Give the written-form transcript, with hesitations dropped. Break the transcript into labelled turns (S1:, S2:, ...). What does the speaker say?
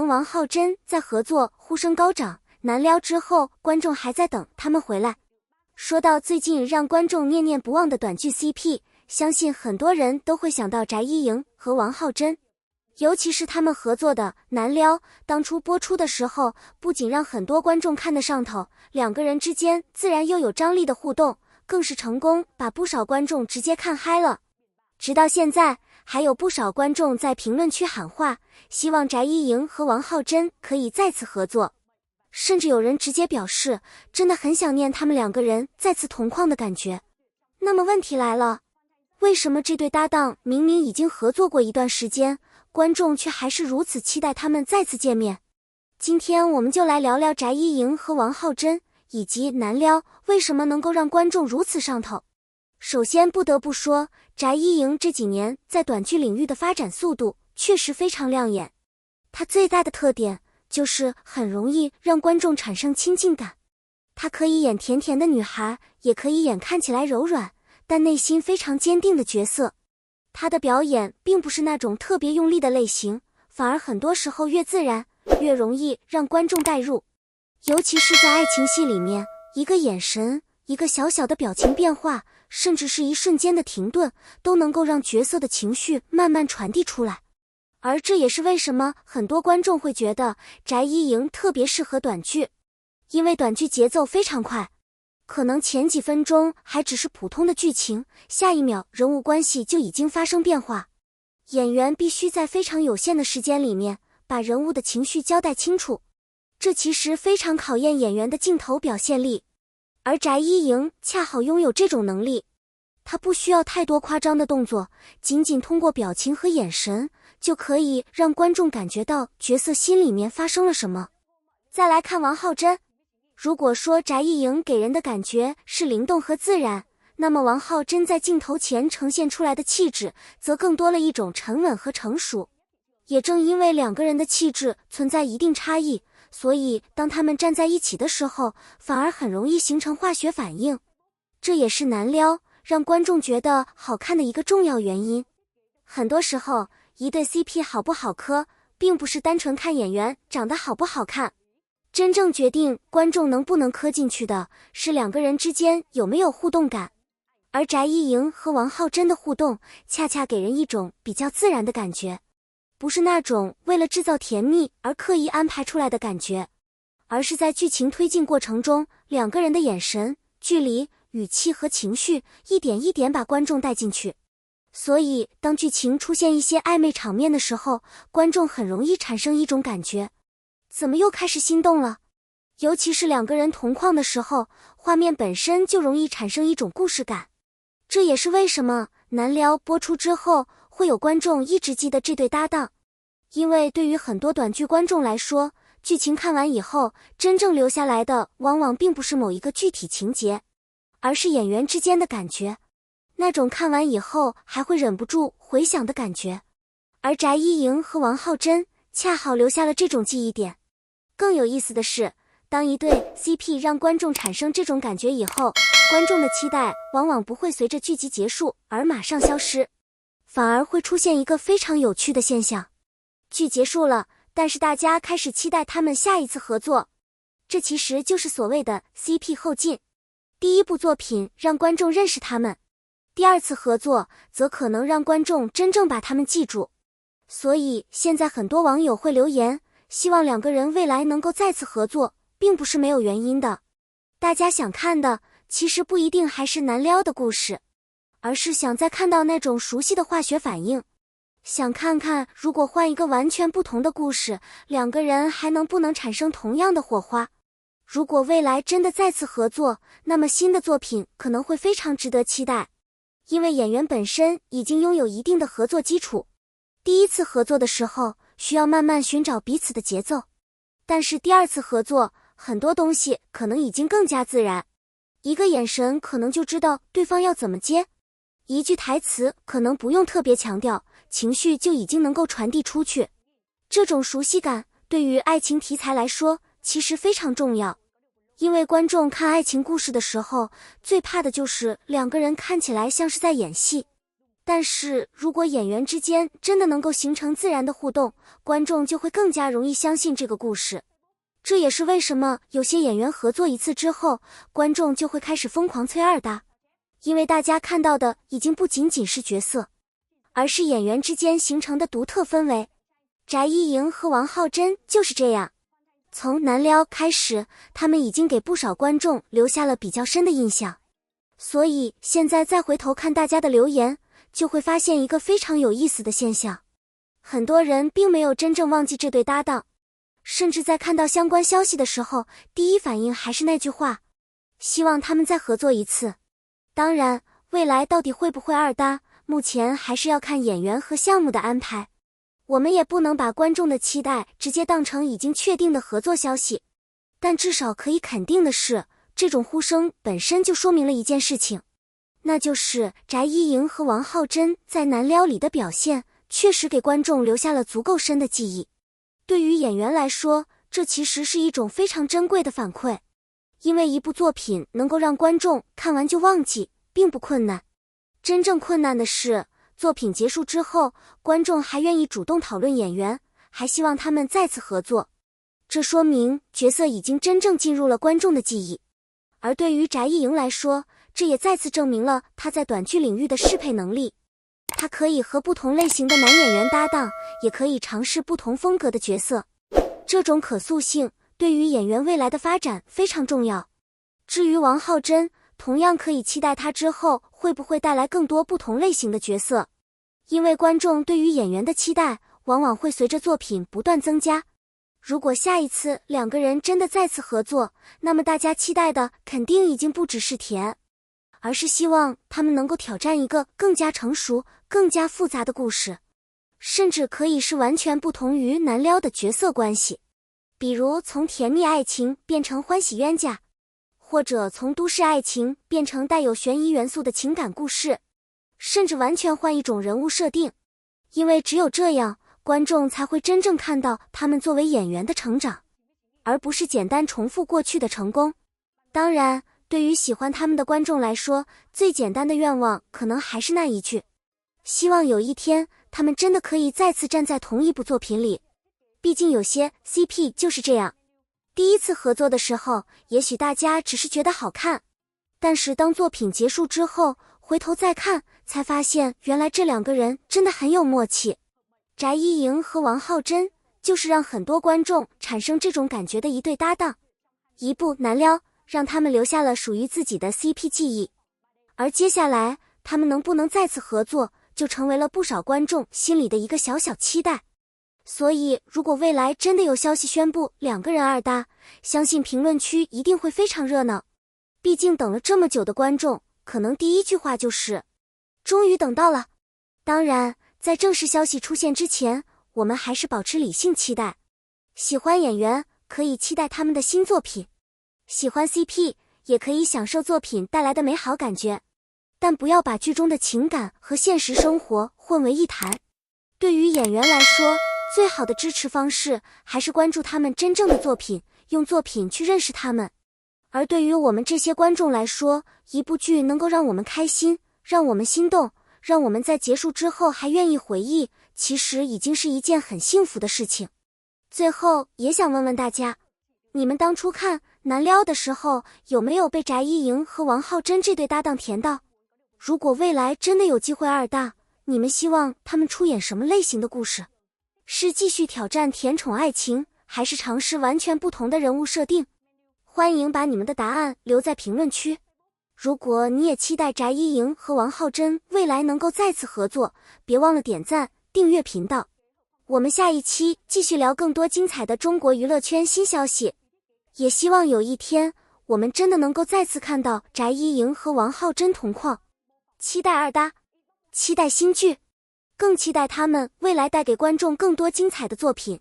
S1: 莹、王浩真在合作呼声高涨，难撩之后观众还在等他们回来。说到最近让观众念念不忘的短剧 CP， 相信很多人都会想到翟依莹和王浩真。尤其是他们合作的《难撩》，当初播出的时候，不仅让很多观众看得上头，两个人之间自然又有张力的互动，更是成功把不少观众直接看嗨了。直到现在，还有不少观众在评论区喊话，希望翟依莹和王浩真可以再次合作，甚至有人直接表示，真的很想念他们两个人再次同框的感觉。那么问题来了，为什么这对搭档明明已经合作过一段时间，观众却还是如此期待他们再次见面？今天我们就来聊聊翟依莹和王浩真，以及难撩为什么能够让观众如此上头。首先不得不说，翟依莹这几年在短剧领域的发展速度确实非常亮眼。她最大的特点就是很容易让观众产生亲近感。她可以演甜甜的女孩，也可以演看起来柔软但内心非常坚定的角色。她的表演并不是那种特别用力的类型，反而很多时候越自然，越容易让观众带入。尤其是在爱情戏里面，一个眼神，一个小小的表情变化，甚至是一瞬间的停顿，都能够让角色的情绪慢慢传递出来。而这也是为什么很多观众会觉得翟依莹特别适合短剧，因为短剧节奏非常快，可能前几分钟还只是普通的剧情，下一秒人物关系就已经发生变化。演员必须在非常有限的时间里面把人物的情绪交代清楚，这其实非常考验演员的镜头表现力。而翟依莹恰好拥有这种能力，她不需要太多夸张的动作，仅仅通过表情和眼神就可以让观众感觉到角色心里面发生了什么。再来看王浩真，如果说翟依莹给人的感觉是灵动和自然，那么王浩真在镜头前呈现出来的气质则更多了一种沉稳和成熟。也正因为两个人的气质存在一定差异，所以当他们站在一起的时候，反而很容易形成化学反应。这也是难撩让观众觉得好看的一个重要原因。很多时候，一对 CP 好不好磕，并不是单纯看演员长得好不好看，真正决定观众能不能磕进去的是两个人之间有没有互动感。而翟依莹和王浩真的互动恰恰给人一种比较自然的感觉，不是那种为了制造甜蜜而刻意安排出来的感觉，而是在剧情推进过程中，两个人的眼神、距离、语气和情绪一点一点把观众带进去。所以当剧情出现一些暧昧场面的时候，观众很容易产生一种感觉，怎么又开始心动了？尤其是两个人同框的时候，画面本身就容易产生一种故事感。这也是为什么难撩播出之后会有观众一直记得这对搭档。因为对于很多短剧观众来说，剧情看完以后，真正留下来的往往并不是某一个具体情节，而是演员之间的感觉，那种看完以后还会忍不住回想的感觉。而翟依莹和王浩真恰好留下了这种记忆点。更有意思的是，当一对 CP 让观众产生这种感觉以后，观众的期待往往不会随着剧集结束而马上消失，反而会出现一个非常有趣的现象。剧结束了，但是大家开始期待他们下一次合作，这其实就是所谓的 CP 后进。第一部作品让观众认识他们，第二次合作则可能让观众真正把他们记住。所以现在很多网友会留言，希望两个人未来能够再次合作，并不是没有原因的。大家想看的其实不一定还是难撩的故事，而是想再看到那种熟悉的化学反应，想看看如果换一个完全不同的故事，两个人还能不能产生同样的火花。如果未来真的再次合作，那么新的作品可能会非常值得期待，因为演员本身已经拥有一定的合作基础。第一次合作的时候需要慢慢寻找彼此的节奏，但是第二次合作很多东西可能已经更加自然，一个眼神可能就知道对方要怎么接，一句台词可能不用特别强调，情绪就已经能够传递出去。这种熟悉感对于爱情题材来说其实非常重要，因为观众看爱情故事的时候，最怕的就是两个人看起来像是在演戏。但是如果演员之间真的能够形成自然的互动，观众就会更加容易相信这个故事。这也是为什么有些演员合作一次之后，观众就会开始疯狂催二搭，因为大家看到的已经不仅仅是角色，而是演员之间形成的独特氛围。翟依莹和王浩真就是这样，从难撩开始，他们已经给不少观众留下了比较深的印象。所以现在再回头看大家的留言，就会发现一个非常有意思的现象，很多人并没有真正忘记这对搭档，甚至在看到相关消息的时候，第一反应还是那句话，希望他们再合作一次。当然，未来到底会不会二搭，目前还是要看演员和项目的安排，我们也不能把观众的期待直接当成已经确定的合作消息。但至少可以肯定的是，这种呼声本身就说明了一件事情，那就是翟依莹和王浩真在难撩里的表现确实给观众留下了足够深的记忆。对于演员来说，这其实是一种非常珍贵的反馈，因为一部作品能够让观众看完就忘记，并不困难。真正困难的是，作品结束之后，观众还愿意主动讨论演员，还希望他们再次合作。这说明角色已经真正进入了观众的记忆。而对于翟依莹来说，这也再次证明了她在短剧领域的适配能力。她可以和不同类型的男演员搭档，也可以尝试不同风格的角色。这种可塑性对于演员未来的发展非常重要。至于王浩真，同样可以期待她之后会不会带来更多不同类型的角色。因为观众对于演员的期待往往会随着作品不断增加。如果下一次两个人真的再次合作，那么大家期待的肯定已经不只是甜，而是希望他们能够挑战一个更加成熟、更加复杂的故事，甚至可以是完全不同于难撩的角色关系，比如从甜蜜爱情变成欢喜冤家，或者从都市爱情变成带有悬疑元素的情感故事，甚至完全换一种人物设定。因为只有这样，观众才会真正看到他们作为演员的成长，而不是简单重复过去的成功。当然，对于喜欢他们的观众来说，最简单的愿望可能还是那一句，希望有一天他们真的可以再次站在同一部作品里。毕竟有些 CP 就是这样，第一次合作的时候，也许大家只是觉得好看，但是当作品结束之后，回头再看，才发现原来这两个人真的很有默契。翟依莹和王浩真就是让很多观众产生这种感觉的一对搭档。一部难撩让他们留下了属于自己的 CP 记忆，而接下来他们能不能再次合作，就成为了不少观众心里的一个小小期待。所以如果未来真的有消息宣布两个人二搭，相信评论区一定会非常热闹。毕竟等了这么久的观众，可能第一句话就是终于等到了。当然，在正式消息出现之前，我们还是保持理性期待。喜欢演员可以期待他们的新作品，喜欢 CP 也可以享受作品带来的美好感觉，但不要把剧中的情感和现实生活混为一谈。对于演员来说，最好的支持方式还是关注他们真正的作品，用作品去认识他们。而对于我们这些观众来说，一部剧能够让我们开心，让我们心动，让我们在结束之后还愿意回忆，其实已经是一件很幸福的事情。最后也想问问大家，你们当初看难撩的时候，有没有被翟依莹和王浩真这对搭档甜到？如果未来真的有机会二搭，你们希望他们出演什么类型的故事？是继续挑战甜宠爱情，还是尝试完全不同的人物设定？欢迎把你们的答案留在评论区。如果你也期待翟依莹和王浩真未来能够再次合作，别忘了点赞、订阅频道。我们下一期继续聊更多精彩的中国娱乐圈新消息。也希望有一天，我们真的能够再次看到翟依莹和王浩真同框。期待二搭，期待新剧，更期待他们未来带给观众更多精彩的作品。